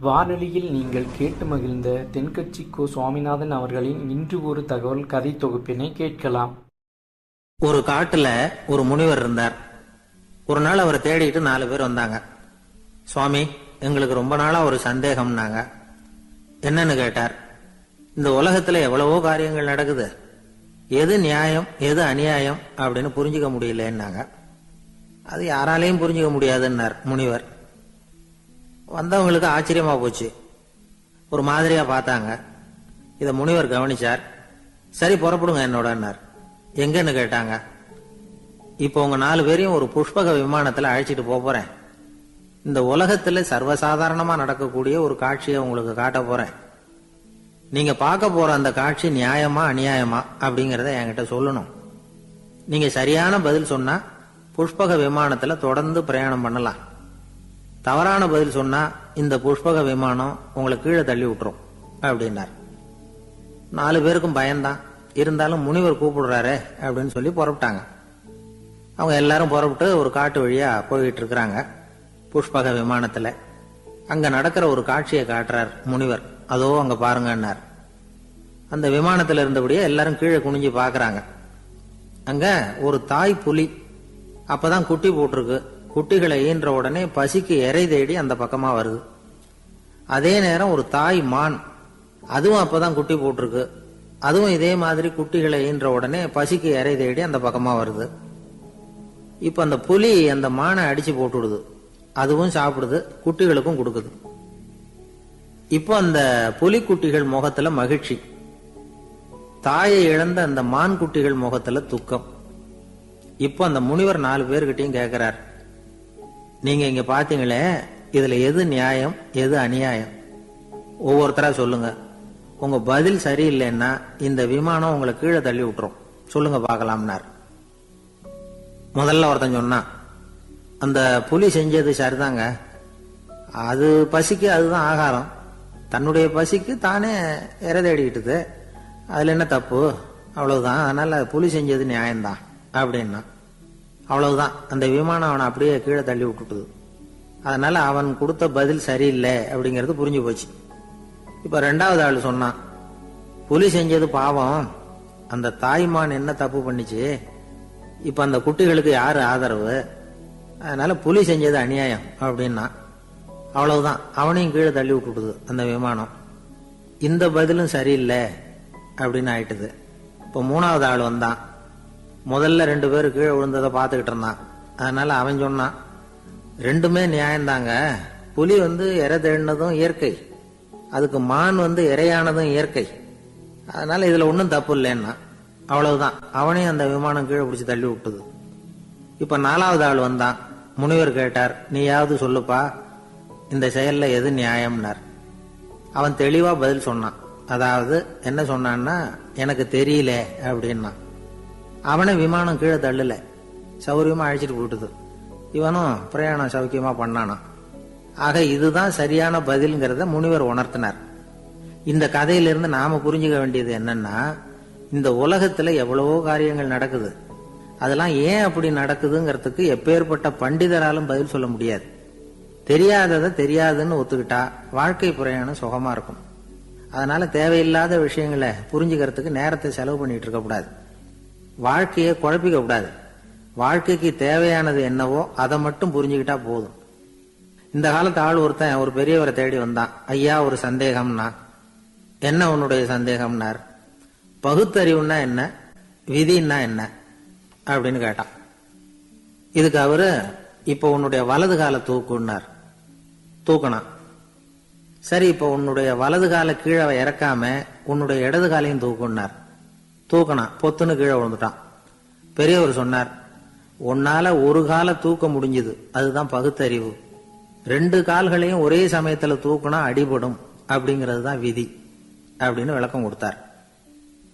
வானொலியில் நீங்கள் கேட்டு மகிழ்ந்த தென்கட்சி கோ. சுவாமிநாதன் அவர்களின் இன்று ஒரு தகவல் கதை தொகுப்பினை கேட்கலாம். ஒரு காட்டுல ஒரு முனிவர் இருந்தார். ஒரு நாள் அவரை தேடிட்டு 4 பேர் வந்தாங்க. சுவாமி, எங்களுக்கு ரொம்ப நாளா ஒரு சந்தேகம்னாங்க. என்னன்னு கேட்டார். இந்த உலகத்துல எவ்வளவோ காரியங்கள் நடக்குது, எது நியாயம் எது அநியாயம் அப்படின்னு புரிஞ்சுக்க முடியலன்னாங்க. அது யாராலையும் புரிஞ்சுக்க முடியாதுன்னார் முனிவர். வந்தவங்களுக்கு ஆச்சரியமா போச்சு, ஒரு மாதிரியா பார்த்தாங்க. இத முனிவர் கவனிச்சார். சரி, புறப்படுங்க என்னோடன்னார். எங்கன்னு கேட்டாங்க. இப்போ உங்க 4 பேரையும் ஒரு புஷ்பக விமானத்துல அழைச்சிட்டு போறேன். இந்த உலகத்துல சர்வசாதாரணமா நடக்கக்கூடிய ஒரு காட்சியை உங்களுக்கு காட்ட போறேன். நீங்க பார்க்க போற அந்த காட்சி நியாயமா அநியாயமா அப்படிங்கறத என்கிட்ட சொல்லணும். நீங்க சரியான பதில் சொன்னா புஷ்பக விமானத்துல தொடர்ந்து பிரயாணம் பண்ணலாம். தவறான பதில் சொன்னா இந்த புஷ்பக விமானம் உங்களை கீழே தள்ளி விட்டுரும் அப்படின்னார். 4 பேருக்கும் பயம்தான். இருந்தாலும் முனிவர் கூப்பிடுறாரு அப்படின்னு சொல்லி புறப்பட்டாங்க. அவங்க எல்லாரும் புறப்பட்டு ஒரு காட்டு வழியா போயிட்டு இருக்கிறாங்க புஷ்பக விமானத்துல. அங்க நடக்கிற ஒரு காட்சியை காட்டுறார் முனிவர். அதோ அங்க பாருங்கன்னார். அந்த விமானத்துல இருந்தபடியே எல்லாரும் கீழே குனிஞ்சு பாக்குறாங்க. அங்க ஒரு தாய் புலி அப்பதான் குட்டி போட்டிருக்கு. குட்டிகளை ஈன்ற உடனே பசிக்கு இறை தேடி அந்த பக்கமா வருது. அதே நேரம் ஒரு தாய் மான், அதுவும் அப்பதான் குட்டி போட்டிருக்கு. அதுவும் இதே மாதிரி குட்டிகளை ஈன்ற உடனே பசிக்கு இறை தேடி அந்த பக்கமா வருது. இப்ப அந்த புலி அந்த மானை அடிச்சு போட்டுடுது. அதுவும் சாப்பிடுது, குட்டிகளுக்கும் கொடுக்குது. இப்போ அந்த புலி குட்டிகள் முகத்துல மகிழ்ச்சி, தாயை இழந்த அந்த மான் குட்டிகள் முகத்துல துக்கம். இப்போ அந்த முனிவர் 4 பேர்கிட்டையும் கேட்கிறார், நீங்க இங்க பாத்தீங்களே, இதுல எது நியாயம் எது அநியாயம்? ஒவ்வொருத்தரா சொல்லுங்க. உங்க பதில் சரியில்லைன்னா இந்த விமானம் உங்களை கீழே தள்ளி விட்டுரும். சொல்லுங்க பார்க்கலாம்னார். முதல்ல ஒருத்தன் சொன்னான், அந்த புலி செஞ்சது சரிதாங்க. அது பசிக்கு அதுதான் ஆகாரம். தன்னுடைய பசிக்கு தானே இறை தேடிக்கிட்டுது. அதுல என்ன தப்பு? அவ்வளவுதான். அதனால புலி செஞ்சது நியாயம்தான் அப்படின்னா. அவ்வளவுதான், அந்த விமானம் அவனை அப்படியே கீழே தள்ளி விட்டுட்டுது. அதனால அவன் கொடுத்த பதில் சரியில்லை அப்படிங்கிறது புரிஞ்சு போச்சு. இப்ப 2வது ஆள் சொன்னான், புலி செஞ்சது பாவம், அந்த தாய்மான் என்ன தப்பு பண்ணிச்சு? இப்ப அந்த குட்டிகளுக்கு யாரு ஆதரவு? அதனால புலி செஞ்சது அநியாயம் அப்படின்னா. அவ்வளவுதான், அவனையும் கீழே தள்ளி விட்டுட்டுது அந்த விமானம். இந்த பதிலும் சரியில்லை அப்படின்னு ஆயிட்டுது. இப்ப 3வது ஆள் வந்தான். முதல்ல 2 பேர் கீழே விழுந்ததை பார்த்துக்கிட்டு இருந்தான். அதனால அவன் சொன்னான், ரெண்டுமே நியாயம்தாங்க. புலி இறை தேடினதும் இயற்கை, அதுக்கு மான் இறையானதும் இயற்கை. அதனால இதுல ஒன்றும் தப்பு இல்லைன்னா. அவ்வளவுதான், அவனையும் அந்த விமானம் கீழே பிடிச்சி தள்ளி விட்டுது. இப்ப 4வது ஆள் வந்தான். முனிவர் கேட்டார், நீயாவது சொல்லுப்பா, இந்த செயல்ல எது நியாயம்னார். அவன் தெளிவா பதில் சொன்னான். அதாவது என்ன சொன்னான்னா, எனக்கு தெரியல அப்படின்னா. அவனை விமானம் கீழே தள்ளல, சௌரியமா அழைச்சிட்டு போயிட்டுது. இவனும் பிரயாணம் சௌக்கியமா பண்ணானா. ஆக இதுதான் சரியான பதில்ங்கிறத முனிவர் உணர்த்தினார். இந்த கதையிலிருந்து நாம புரிஞ்சுக்க வேண்டியது என்னன்னா, இந்த உலகத்துல எவ்வளவோ காரியங்கள் நடக்குது. அதெல்லாம் ஏன் அப்படி நடக்குதுங்கிறதுக்கு எப்பேற்பட்ட பண்டிதராலும் பதில் சொல்ல முடியாது. தெரியாததை தெரியாதுன்னு ஒத்துக்கிட்டா வாழ்க்கை பிரயாணம் சுகமா இருக்கும். அதனால தேவையில்லாத விஷயங்களை புரிஞ்சுக்கிறதுக்கு நேரத்தை செலவு பண்ணிட்டு இருக்க கூடாது. வாழ்க்கையை குழப்பிக்க கூடாது. வாழ்க்கைக்கு தேவையானது என்னவோ அதை மட்டும் புரிஞ்சுக்கிட்டா போதும். இந்த காலத்து ஆள் ஒருத்தன் ஒரு பெரியவரை தேடி வந்தான். ஐயா, ஒரு சந்தேகம்னா. என்ன உன்னுடைய சந்தேகம்னார். பகுத்தறிவுன்னா என்ன, விதின்னா என்ன அப்படின்னு கேட்டான். இதுக்கு அவரு, இப்ப உன்னுடைய வலது கால தூக்குன்னார். தூக்கணும். சரி, இப்ப உன்னுடைய வலது கால கீழே இறக்காம உன்னுடைய இடது காலையும் தூக்குன்னார். தூக்கணா, பொத்துன்னு கீழே விழுந்துட்டான். பெரியவர் சொன்னார், உன்னால ஒரு காலை தூக்க முடிஞ்சது, அதுதான் பகுத்தறிவு. 2 கால்களையும் ஒரே சமயத்துல தூக்குனா அடிபடும், அப்படிங்கிறது தான் விதி அப்படின்னு விளக்கம் கொடுத்தார்.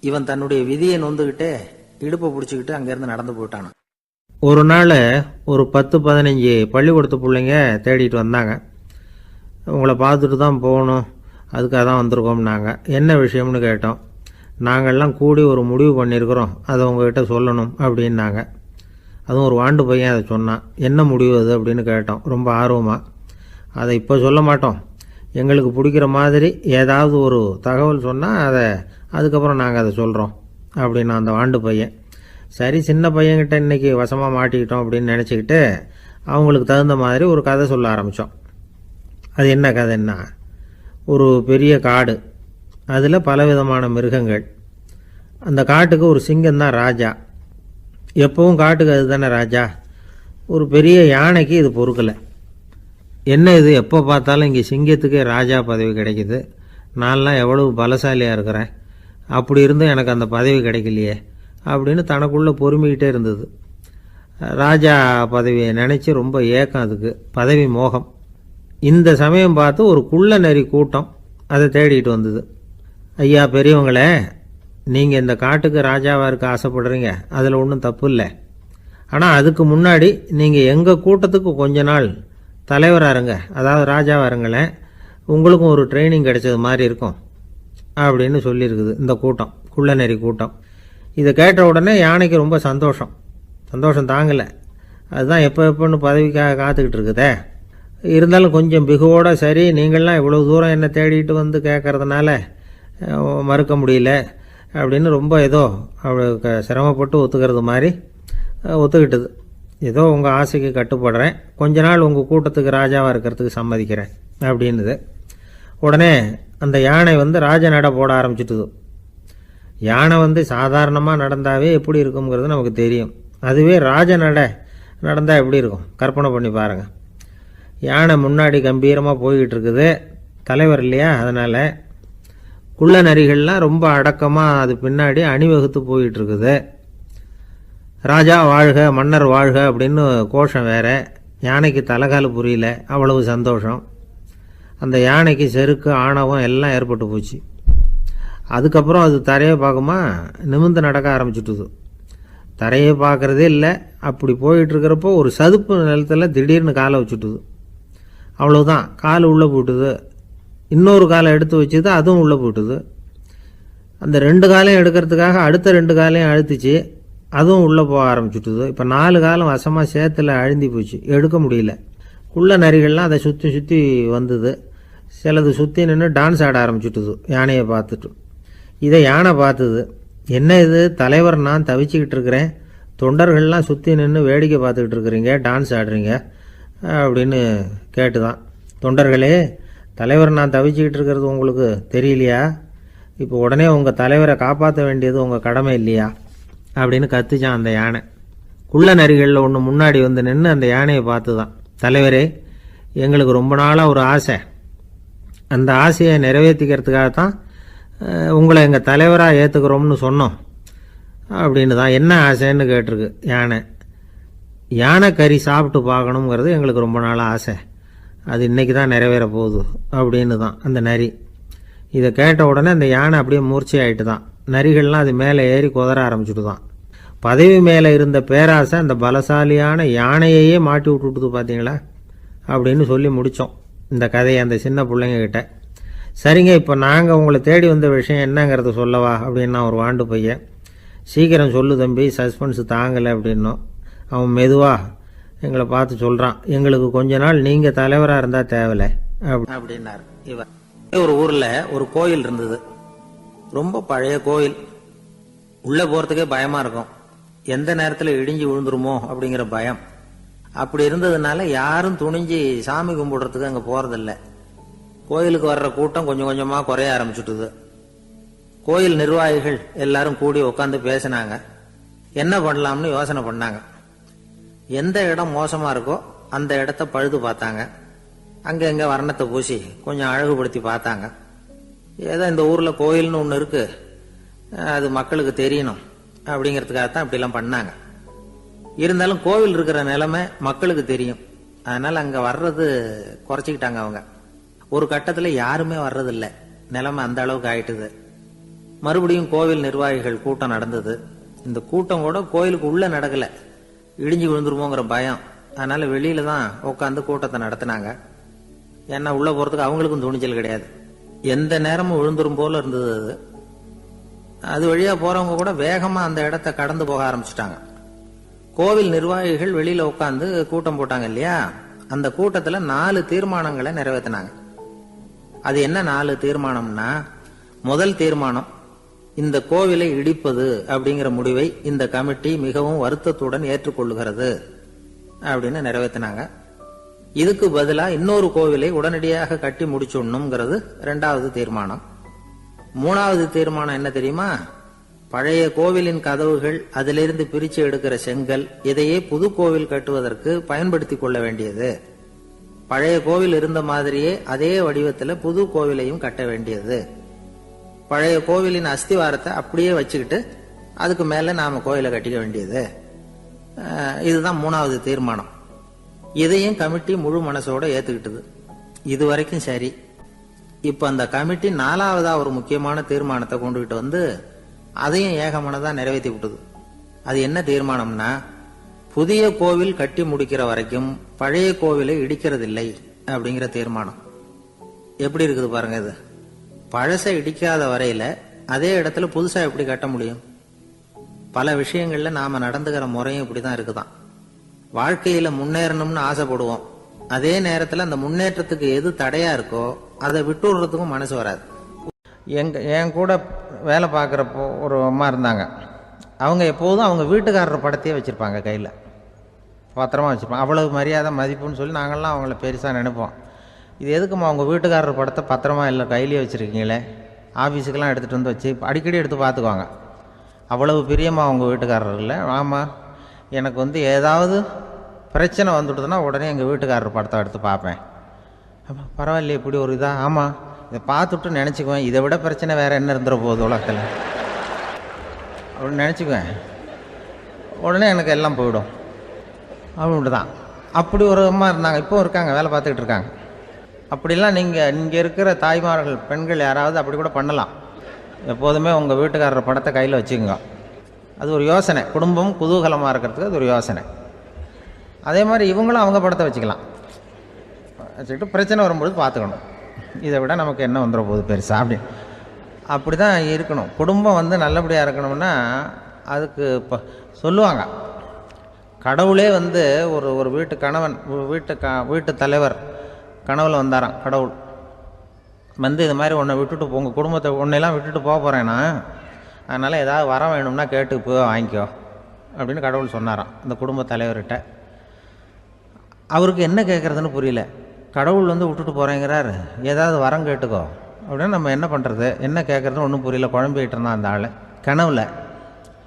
இவன் தன்னுடைய விதியை நொந்துகிட்டே இடுப்பை பிடிச்சுக்கிட்டு அங்கிருந்து நடந்து போயிட்டான். ஒரு நாள் ஒரு 10-15 பள்ளிக்கூடத்து பிள்ளைங்க தேடிட்டு வந்தாங்க. உங்களை பார்த்துட்டு தான் போகணும், அதுக்காக தான் வந்திருக்கோம்னாங்க. என்ன விஷயம்னு கேட்டோம். நாங்கள்லாம் கூடி ஒரு முடிவு பண்ணியிருக்கிறோம், அதை உங்ககிட்ட சொல்லணும் அப்படின்னாங்க. அதுவும் ஒரு வாண்டு பையன் அதை சொன்னான். என்ன முடிவு அது அப்படின்னு கேட்டோம் ரொம்ப ஆர்வமாக. அதை இப்போ சொல்ல மாட்டோம், எங்களுக்கு பிடிக்கிற மாதிரி ஏதாவது ஒரு தகவல் சொன்னால் அதுக்கப்புறம் நாங்கள் அதை சொல்கிறோம் அப்படின்னு அந்த வாண்டு பையன். சரி, சின்ன பையன்கிட்ட இன்றைக்கி வசமாக மாட்டிக்கிட்டோம் அப்படின்னு நினச்சிக்கிட்டு அவங்களுக்கு தகுந்த மாதிரி ஒரு கதை சொல்ல ஆரம்பித்தோம். அது என்ன கதைன்னா, ஒரு பெரிய காடு, அதில் பலவிதமான மிருகங்கள். அந்த காட்டுக்கு ஒரு சிங்கம்தான் ராஜா. எப்பவும் காட்டுக்கு அது தானே ராஜா. ஒரு பெரிய யானைக்கு இது பொறுக்கலை. என்ன இது, எப்போ பார்த்தாலும் இங்கே சிங்கத்துக்கே ராஜா பதவி கிடைக்குது, நான்லாம் எவ்வளவு பலசாலியாக இருக்கிறேன், அப்படி இருந்தும் எனக்கு அந்த பதவி கிடைக்கலையே அப்படின்னு தனக்குள்ளே பொறுமிக்கிட்டே இருந்தது. ராஜா பதவியை நினச்சி ரொம்ப ஏக்கம், அதுக்கு பதவி மோகம். இந்த சமயம் பார்த்து ஒரு குள்ள நரி கூட்டம் அதை தேடிட்டு வந்தது. ஐயா பெரியவங்களே, நீங்கள் இந்த காட்டுக்கு ராஜாவாக இருக்க ஆசைப்படுறீங்க, அதில் ஒன்றும் தப்பு இல்லை. ஆனால் அதுக்கு முன்னாடி நீங்கள் எங்கள் கூட்டத்துக்கு கொஞ்ச நாள் தலைவராக இருங்க, அதாவது ராஜாவாக இருங்களேன், உங்களுக்கும் ஒரு ட்ரைனிங் கிடைச்சது மாதிரி இருக்கும் அப்படின்னு சொல்லியிருக்குது இந்த கூட்டம், குள்ள நரி கூட்டம். இதை கேட்ட உடனே யானைக்கு ரொம்ப சந்தோஷம் தாங்கலை. அதுதான் எப்போன்னு பதவிக்காக காத்துக்கிட்டு இருக்குதே. இருந்தாலும் கொஞ்சம் பிகுவோட, சரி நீங்கள்லாம் இவ்வளோ தூரம் என்னை தேடிட்டு வந்து கேட்கறதுனால மறுக்க முடியல அப்படின்னு ரொம்ப ஏதோ சிரமப்பட்டு ஒத்துக்கிறது மாதிரி ஒத்துக்கிட்டது. ஏதோ உங்கள் ஆசைக்கு கட்டுப்படுறேன், கொஞ்ச நாள் உங்கள் கூட்டத்துக்கு ராஜாவாக இருக்கிறதுக்கு சம்மதிக்கிறேன் அப்படின்னுது. உடனே அந்த யானை ராஜ நட போட ஆரம்பிச்சிட்டுது. யானை சாதாரணமாக நடந்தாவே எப்படி இருக்குங்கிறது நமக்கு தெரியும். அதுவே ராஜ நடந்தால் எப்படி இருக்கும் கற்பனை பண்ணி பாருங்கள். யானை முன்னாடி கம்பீரமாக போய்கிட்டு இருக்குது, தலைவர் இல்லையா, அதனால் குள்ள நரிகள்லாம் ரொம்ப அடக்கமாக அது பின்னாடி அணிவகுத்து போயிட்டு இருக்குது. ராஜா வாழ்க, மன்னர் வாழ்க அப்படின்னு கோஷம் வேற. யானைக்கு தலைகால புரியல, அவ்வளவு சந்தோஷம். அந்த யானைக்கு செருக்கு, ஆணவம் எல்லாம் ஏற்பட்டு போச்சு. அதுக்கப்புறம் அது தரையை பார்க்குமா, நிமிர்ந்து நடக்க ஆரம்பிச்சுட்டுது. தரையை பார்க்குறதே இல்லை. அப்படி போயிட்டுருக்கிறப்போ ஒரு சதுப்பு நிலத்தில் திடீர்னு காலை வச்சுட்டுது. அவ்வளோதான், கால் உள்ளே போட்டுது. இன்னொரு காலை எடுத்து வச்சுது, அதுவும் உள்ளே போட்டுது. அந்த 2 காலையும் எடுக்கிறதுக்காக அடுத்த 2 காலையும் அழுத்திச்சு, அதுவும் உள்ளே போக ஆரம்பிச்சுட்டுது. இப்போ 4 காலம் வசமாக சேத்துல அழுந்தி போச்சு, எடுக்க முடியல. குள்ள நரிகள்லாம் அதை சுற்றி வந்தது. சிலது சுற்றி நின்று டான்ஸ் ஆட ஆரம்பிச்சுட்டுது யானையை பார்த்துட்டு. இதை யானை பார்த்தது. என்ன இது, தலைவர் நான் தவிச்சிக்கிட்டு இருக்கிறேன், தொண்டர்கள்லாம் சுற்றி நின்று வேடிக்கை பார்த்துக்கிட்டு இருக்கிறீங்க, டான்ஸ் ஆடுறீங்க அப்படின்னு கேட்டுதான். தொண்டர்களே, தலைவர் நான் தவிச்சிக்கிட்டு இருக்கிறது உங்களுக்கு தெரியலையா? இப்போ உடனே உங்கள் தலைவரை காப்பாற்ற வேண்டியது உங்கள் கடமை இல்லையா அப்படின்னு கத்துச்சான் அந்த யானை. குள்ள நரிகளில் ஒன்று முன்னாடி நின்று அந்த யானையை பார்த்து தான், தலைவரே எங்களுக்கு ரொம்ப நாளாக ஒரு ஆசை, அந்த ஆசையை நிறைவேற்றிக்கிறதுக்காகத்தான் உங்களை எங்கள் தலைவராக ஏற்றுக்கிறோம்னு சொன்னோம் அப்படின்னு தான். என்ன ஆசைன்னு கேட்டிருக்கு யானை. யானை கறி சாப்பிட்டு பார்க்கணுங்கிறது எங்களுக்கு ரொம்ப நாளாக ஆசை, அது இன்றைக்கி தான் நிறைவேற போகுது அப்படின்னு தான் அந்த நரி. இதை கேட்ட உடனே அந்த யானை அப்படியே மூர்ச்சி ஆகிட்டு தான். நரிகள்லாம் அது மேலே ஏறி குதற ஆரம்பிச்சுட்டு தான். பதவி மேலே இருந்த பேராசை அந்த பலசாலியான யானையையே மாட்டி விட்டுட்டுது பார்த்தீங்களா அப்படின்னு சொல்லி முடித்தோம் இந்த கதையை அந்த சின்ன பிள்ளைங்க கிட்ட. சரிங்க, இப்போ நாங்கள் உங்களை தேடி வந்த விஷயம் என்னங்கிறத சொல்லவா அப்படின்னா ஒரு வாண்டு பையன். சீக்கிரம் சொல்லு தம்பி, சஸ்பென்ஸ் தாங்கலை அப்படின்னோம். அவன் மெதுவாக எங்களை பார்த்து சொல்கிறான், எங்களுக்கு கொஞ்ச நாள் நீங்கள் தலைவராக இருந்தால் தேவலை அப்படின்னார். இவர் ஒரு ஊரில் ஒரு கோயில் இருந்தது, ரொம்ப பழைய கோயில். உள்ளே போகிறதுக்கே பயமாக இருக்கும், எந்த நேரத்தில் இடிஞ்சு விழுந்துருமோ அப்படிங்கிற பயம். அப்படி இருந்ததுனால யாரும் துணிஞ்சு சாமி கும்பிடுறதுக்கு அங்கே போகிறதில்ல. கோயிலுக்கு வர்ற கூட்டம் கொஞ்சம் கொஞ்சமாக குறைய ஆரம்பிச்சுட்டுது. கோயில் நிர்வாகிகள் எல்லாரும் கூடி உட்காந்து பேசினாங்க, என்ன பண்ணலாம்னு யோசனை பண்ணாங்க. எந்த இடம் மோசமாக இருக்கோ அந்த இடத்த பழுது பார்த்தாங்க. அங்கே எங்கே வர்ணத்தை பூசி கொஞ்சம் அழகுபடுத்தி பார்த்தாங்க. ஏதோ இந்த ஊரில் கோயில்னு ஒன்று இருக்குது, அது மக்களுக்கு தெரியணும் அப்படிங்கிறதுக்காகத்தான் இப்படிலாம் பண்ணாங்க. இருந்தாலும் கோவில் இருக்கிற நிலைமை மக்களுக்கு தெரியும், அதனால் அங்கே வர்றது குறைச்சிக்கிட்டாங்க அவங்க. ஒரு கட்டத்தில் யாருமே வர்றதில்லை, நிலைமை அந்த அளவுக்கு ஆயிட்டுது. மறுபடியும் கோவில் நிர்வாகிகள் கூட்டம் நடந்தது. இந்த கூட்டம் கூட கோயிலுக்கு உள்ளே நடக்கலை, இடிஞ்சு விழுந்துருமோங்கிற பயம். அதனால வெளியில தான் உட்காந்து கூட்டத்தை நடத்தினாங்க. ஏன்னா உள்ள போறதுக்கு அவங்களுக்கும் துணிச்சல் கிடையாது, எந்த நேரமும் விழுந்துரும் போல இருந்தது. அது வழியா போறவங்க கூட வேகமா அந்த இடத்த கடந்து போக ஆரம்பிச்சுட்டாங்க. கோவில் நிர்வாகிகள் வெளியில உட்காந்து கூட்டம் போட்டாங்க இல்லையா, அந்த கூட்டத்துல 4 தீர்மானங்களை நிறைவேற்றினாங்க. அது என்ன 4 தீர்மானம்னா, முதல் தீர்மானம், இந்த கோவிலை இடிப்பது அப்படிங்கிற முடிவை இந்த கமிட்டி மிகவும் வருத்தத்துடன் ஏற்றுக்கொள்ளுகிறது அப்படின்னு நிறைவேற்றினாங்க. இதுக்கு பதிலா இன்னொரு கோவிலை உடனடியாக கட்டி முடிச்சுடணுங்கிறது 2வது தீர்மானம். 3வது தீர்மானம் என்ன தெரியுமா? பழைய கோவிலின் கதவுகள், அதிலிருந்து பிரிச்சு எடுக்கிற செங்கல், இதையே புது கோவில் கட்டுவதற்கு பயன்படுத்தி கொள்ள வேண்டியது. பழைய கோவில் இருந்த மாதிரியே அதே வடிவத்தில் புது கோவிலையும் கட்ட வேண்டியது. பழைய கோவிலின் அஸ்திவாரத்தை அப்படியே வச்சுக்கிட்டு அதுக்கு மேல நாம கோயிலை கட்டிக்க வேண்டியது. இதுதான் 3வது தீர்மானம். இதையும் கமிட்டி முழு மனசோட ஏத்துக்கிட்டது. இது வரைக்கும் சரி. இப்ப அந்த கமிட்டி 4வதா ஒரு முக்கியமான தீர்மானத்தை கொண்டுகிட்டு வந்து அதையும் ஏகமனதா நிறைவேற்றி விட்டது. அது என்ன தீர்மானம்னா, புதிய கோவில் கட்டி முடிக்கிற வரைக்கும் பழைய கோவிலை இடிக்கிறதில்லை அப்படிங்கிற தீர்மானம். எப்படி இருக்குது பாருங்க இது. பழசை இடிக்காத வரையில அதே இடத்துல புதுசா எப்படி கட்ட முடியும்? பல விஷயங்கள்ல நாம நடந்துகிற முறையும் இப்படிதான் இருக்குதான். வாழ்க்கையில முன்னேறணும்னு ஆசைப்படுவோம். அதே நேரத்துல அந்த முன்னேற்றத்துக்கு எது தடையா இருக்கோ அதை விட்டு விடுறதுக்கும் மனசு வராது. என் கூட வேலை பார்க்குறப்போ ஒரு அம்மா இருந்தாங்க. அவங்க எப்போதும் அவங்க வீட்டுக்காரர் படத்தையே வச்சுருப்பாங்க, கையில் பத்திரமா வச்சுருப்பாங்க. அவ்வளவு மரியாதை மதிப்புன்னு சொல்லி நாங்கள்லாம் அவங்கள பெருசாக நினைப்போம். இது எதுக்குமா அவங்க வீட்டுக்காரர் படத்தை பத்திரமா இல்லை கையிலே வச்சுருக்கீங்களே, ஆஃபீஸுக்கெல்லாம் எடுத்துகிட்டு வந்து வச்சு அடிக்கடி எடுத்து பார்த்துக்குவாங்க. அவ்வளவு பிரியமாக அவங்க வீட்டுக்காரர் இல்லை. ஆமாம், எனக்கு ஏதாவது பிரச்சனை வந்துவிடுதுன்னா உடனே எங்கள் வீட்டுக்காரர் படத்தை எடுத்து பார்ப்பேன். பரவாயில்லையே இப்படி ஒரு இதாக. ஆமாம், இதை பார்த்துட்டு நினச்சிக்குவேன், இதை விட பிரச்சனை வேறு என்ன இருந்துட போகுது உலகத்தில் அப்படின்னு நினச்சிக்குவேன். உடனே எனக்கு எல்லாம் போயிடும் அப்படின்ட்டு தான். அப்படி ஒரு அம்மா இருந்தாங்க, இப்போவும் இருக்காங்க, வேலை பார்த்துக்கிட்டு இருக்காங்க. அப்படிலாம் இங்கே இருக்கிற தாய்மார்கள், பெண்கள் யாராவது அப்படி கூட பண்ணலாம். எப்போதுமே உங்கள் வீட்டுக்காரர் படத்தை கையில் வச்சுக்கோங்க. அது ஒரு யோசனை, குடும்பம் குதூகலமாக இருக்கிறதுக்கு அது ஒரு யோசனை. அதே மாதிரி இவங்களும் அவங்க படத்தை வச்சுக்கலாம், வச்சுக்கிட்டு பிரச்சனை வரும்போது பார்த்துக்கணும். இதை விட நமக்கு என்ன வந்துட போகுது பெருசா அப்படி தான் இருக்கணும். குடும்பம் நல்லபடியாக இருக்கணும்னா அதுக்கு இப்போ சொல்லுவாங்க, கடவுளே ஒரு வீட்டு கணவன், வீட்டு தலைவர் கனவுல வந்தாராம். கடவுள் இது மாதிரி உன்னை விட்டுட்டு உங்கள் குடும்பத்தை உன்னையெல்லாம் விட்டுட்டு போக போகிறேன்னா, அதனால் ஏதாவது வரம் வேணும்னா கேட்டு போய் வாங்கிக்கோ அப்படின்னு கடவுள் சொன்னாராம் இந்த குடும்ப தலைவர்கிட்ட. அவருக்கு என்ன கேட்குறதுன்னு புரியல. கடவுள் விட்டுட்டு போகிறேங்கிறாரு, ஏதாவது வரம் கேட்டுக்கோ அப்படின்னு நம்ம என்ன பண்ணுறது, என்ன கேட்குறதுன்னு ஒன்றும் புரியல. குழம்பிக்கிட்டு இருந்தான் அந்த ஆள் கனவுல.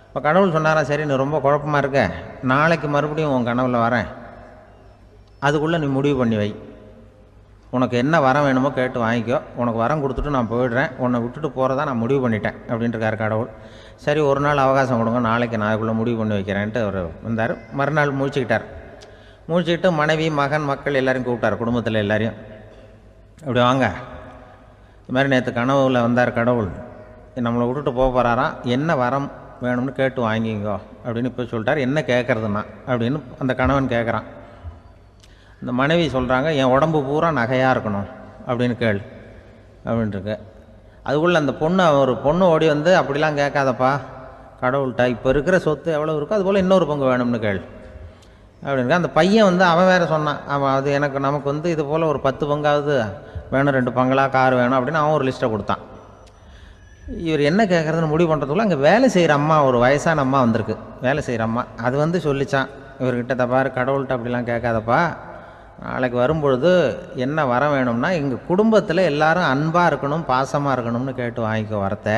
இப்போ கடவுள் சொன்னாராம், சரி நீ ரொம்ப குழப்பமாக இருக்க, நாளைக்கு மறுபடியும் உன் கனவுல வரேன், அதுக்குள்ளே நீ முடிவு பண்ணி வை, உனக்கு என்ன வரம் வேணுமோ கேட்டு வாங்கிக்கோ, உனக்கு வரம் கொடுத்துட்டு நான் போயிடுறேன், உன்னை விட்டுட்டு போகிறதா நான் முடிவு பண்ணிட்டேன் அப்படின்ட்டுருக்காரு கடவுள். சரி ஒரு நாள் அவகாசம் கொடுங்க, நாளைக்கு நான் அதுக்குள்ளே முடிவு பண்ணி வைக்கிறேன்ட்டு அவர் வந்தார். மறுநாள் முழிச்சுக்கிட்டு மனைவி மகன் மக்கள் எல்லாரையும் கூப்பிட்டார், குடும்பத்தில் எல்லாரையும். அப்படி வாங்க, இது மாதிரி நேற்று கனவுல வந்தார் கடவுள், நம்மளை விட்டுட்டு போக போகிறாராம், என்ன வரம் வேணும்னு கேட்டு வாங்கிங்கோ அப்படின்னு இப்போ சொல்லிட்டார். என்ன கேட்குறதுன்னா அப்படின்னு அந்த கணவன் கேட்குறான். இந்த மனைவி சொல்கிறாங்க, என் உடம்பு பூரா நகையாக இருக்கணும் அப்படின்னு கேள் அப்படின்ட்டுருக்கு. அதுக்குள்ளே அந்த ஒரு பொண்ணு ஓடி அப்படிலாம் கேட்காதப்பா கடவுள்கிட்ட, இப்போ இருக்கிற சொத்து எவ்வளோ இருக்கோ அதுபோல் இன்னொரு பங்கு வேணும்னு கேள் அப்படின்னு. அந்த பையன் அவன் வேறு சொன்னான், அவன் அது நமக்கு இது போல் ஒரு 10 பங்காவது வேணும், 2 பங்களா கார் வேணும் அப்படின்னு அவன் ஒரு லிஸ்ட்டை கொடுத்தான். இவர் என்ன கேட்குறதுன்னு முடிவு பண்ணுறதுக்குள்ள அங்கே வேலை செய்கிற அம்மா, ஒரு வயசான அம்மா வந்திருக்கு, வேலை செய்கிற அம்மா. அது சொல்லிச்சான் இவர்கிட்ட, தப்பாரு கடவுள்கிட்ட அப்படிலாம் கேட்காதப்பா, நாளைக்கு வரும்பொழுது என்ன வர வேணும்னா எங்கள் குடும்பத்தில் எல்லாரும் அன்பாக இருக்கணும், பாசமாக இருக்கணும்னு கேட்டு வாங்கிக்கோ வரத்தை.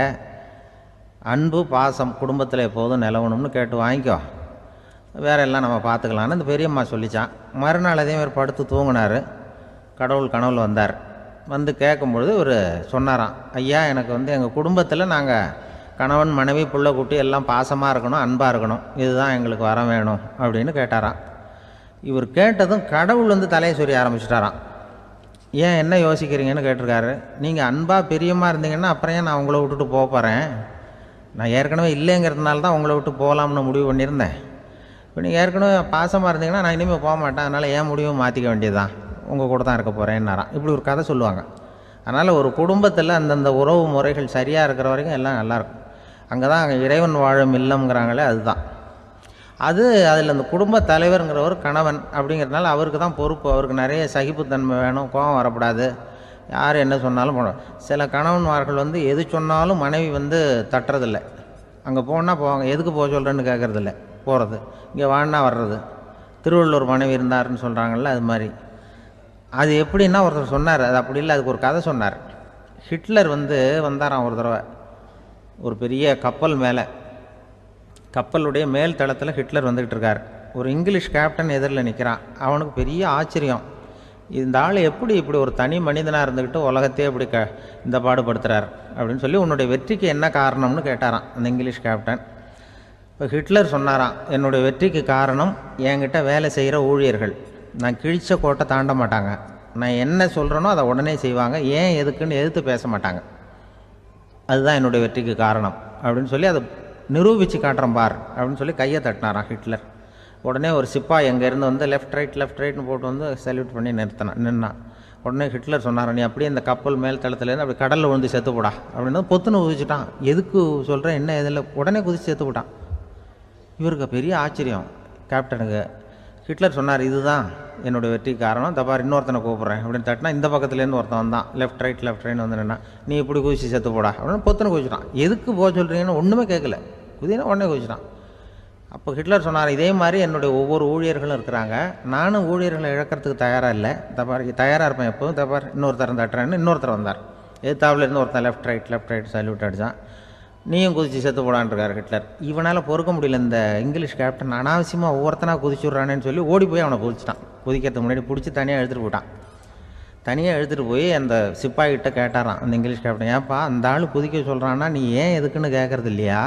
அன்பு பாசம் குடும்பத்தில் எப்போதும் நிலவணும்னு கேட்டு வாங்கிக்கோ, வேற எல்லாம் நம்ம பார்த்துக்கலான்னு இந்த பெரியம்மா சொல்லிச்சான். மறுநாள் அதே மாதிரி படுத்து தூங்கினார். கடவுள் கனவுல வந்தார். கேட்கும்பொழுது இவர் சொன்னாராம், ஐயா எனக்கு எங்கள் குடும்பத்தில் நாங்கள் கணவன் மனைவி புள்ள குட்டி எல்லாம் பாசமாக இருக்கணும், அன்பாக இருக்கணும், இதுதான் எங்களுக்கு வர வேணும் அப்படின்னு கேட்டாராம். இவர் கேட்டதும் கடவுள் தலையை சொரிய ஆரம்பிச்சிட்டாராம். ஏன் என்ன யோசிக்கிறீங்கன்னு கேட்டிருக்காரு. நீங்கள் அன்பாக பிரியமாக இருந்தீங்கன்னா அப்புறம் ஏன் நான் உங்களை விட்டுட்டு போக போகிறேன், நான் ஏற்கனவே இல்லைங்கிறதுனால தான் உங்களை விட்டு போகலாம்னு முடிவு பண்ணியிருந்தேன். இப்போ நீங்கள் ஏற்கனவே பாசமாக இருந்தீங்கன்னா நான் இனிமேல் போக மாட்டேன், அதனால் ஏன் முடிவும் மாற்றிக்க வேண்டியதுதான், உங்கள் கூட தான் இருக்க போகிறேன்னாராம். இப்படி ஒரு கதை சொல்லுவாங்க. அதனால் ஒரு குடும்பத்தில் அந்தந்த உறவு முறைகள் சரியாக இருக்கிற வரைக்கும் எல்லாம் நல்லாயிருக்கும். அங்கே தான் இறைவன் வாழும் இல்லம்ங்கிறாங்களே, அதுதான் அதில் அந்த குடும்ப தலைவருங்கிறவர் கணவன் அப்படிங்கிறதுனால அவருக்கு தான் பொறுப்பு. அவருக்கு நிறைய சகிப்புத்தன்மை வேணும், கோபம் வரக்கூடாது, யார் என்ன சொன்னாலும் போனோம். சில கணவன்மார்கள் வந்து எது சொன்னாலும் மனைவி வந்து தட்டுறதில்லை. அங்கே போனால் போவாங்க, எதுக்கு போக சொல்கிறேன்னு கேட்குறதில்ல, போகிறது. இங்கே வான்னா வர்றது. திருவள்ளுவர் மனைவி இருந்தாருன்னு சொல்கிறாங்கல்ல, அது மாதிரி. அது எப்படின்னா ஒருத்தர் சொன்னார், அது அப்படி இல்லை, அதுக்கு ஒரு கதை சொன்னார். ஹிட்லர் வந்து வந்தாராம் ஒரு தடவை ஒரு பெரிய கப்பல் மேலே. கப்பலுடைய மேல் தளத்தில் ஹிட்லர் வந்துக்கிட்டு இருக்கார். ஒரு இங்கிலீஷ் கேப்டன் எதிரில் நிற்கிறான். அவனுக்கு பெரிய ஆச்சரியம், இந்த ஆள் எப்படி இப்படி ஒரு தனி மனிதனாக இருந்துக்கிட்டு உலகத்தையே இப்படி இந்த பாடுபடுத்துகிறார் அப்படின்னு சொல்லி, உன்னுடைய வெற்றிக்கு என்ன காரணம்னு கேட்டாராம் அந்த இங்கிலீஷ் கேப்டன். இப்போ ஹிட்லர் சொன்னாராம், என்னுடைய வெற்றிக்கு காரணம் என்கிட்ட வேலை செய்கிற ஊழியர்கள். நான் கிழிச்ச கோட்டை தாண்ட மாட்டாங்க, நான் என்ன சொல்கிறேனோ அதை உடனே செய்வாங்க, ஏன் எதுக்குன்னு எதிர்த்து பேச மாட்டாங்க, அதுதான் என்னுடைய வெற்றிக்கு காரணம் அப்படின்னு சொல்லி அதை நிரூபித்து காட்டுறேன் பார் அப்படின்னு சொல்லி கையை தட்டினாராம் ஹிட்லர். உடனே ஒரு சிப்பாய் அங்கேருந்து வந்து லெஃப்ட் ரைட்னு போட்டு வந்து சல்யூட் பண்ணி நின்னான். உடனே ஹிட்லர் சொன்னார், நீ அப்படியே இந்த கப்பல் மேல் தளத்துலேருந்து அப்படி கடலில் விழுந்து செத்து போடா அப்படின்னு பொத்துன்னு குதிச்சுட்டான். எதுக்கு சொல்கிறேன் என்ன இதில், உடனே குதிச்சு செத்து போட்டான். இவருக்கு பெரிய ஆச்சரியம் கேப்டனுக்கு. ஹிட்லர் சொன்னார், இதுதான் என்னுடைய வெற்றிக்கு காரணம், தப்பார் இன்னொருத்தனை கூப்பிட்றேன் அப்படின்னு தட்டினா, இந்த பக்கத்துலேருந்து ஒருத்தன் வந்தான், லெஃப்ட் ரைட்னு வந்து நின்னா, நீ இப்படி குதிச்சு செத்து போடா அப்படின்னு பொத்துன்னு குதிச்சுட்டான். எதுக்கு போக சொல்கிறீங்கன்னு ஒன்றுமே கேட்கல, குதினா உடனே குதிச்சுட்டான். அப்போ ஹிட்லர் சொன்னார், இதே மாதிரி என்னுடைய ஒவ்வொரு ஊழியர்களும் இருக்கிறாங்க, நானும் ஊழியர்களை இழக்கிறதுக்கு தயாராக இல்லை, தப்பார் தயாராக இருப்பேன் எப்போதும், தப்பார் இன்னொருத்தரம் தட்டுறேன்னு இன்னொருத்தர் வந்தார். எதிர்த்தாப்புலேருந்து ஒருத்தன் லெஃப்ட் ரைட் சல்யூட் அடித்தான். நீயும் குதிச்சு செத்து போடான்ருக்கார் ஹிட்லர். இவனால் பொறுக்க முடியல, இந்த இங்கிலீஷ் கேப்டன் அனாவசியமாக ஒவ்வொருத்தனாக குதிச்சுட்றானேன்னு சொல்லி ஓடி போய் அவனை குதிச்சிட்டான். குதிக்கிறதுக்கு முன்னாடி பிடிச்சி தனியாக எடுத்துகிட்டு போட்டான். தனியாக எடுத்துகிட்டு போய் அந்த சிப்பாய்கிட்ட கேட்டாரான் அந்த இங்கிலீஷ் கேப்டன், ஏன்ப்பா அந்த ஆள் குதிக்க சொல்கிறான்னா நீ ஏன் எதுக்குன்னு கேட்குறது இல்லையா,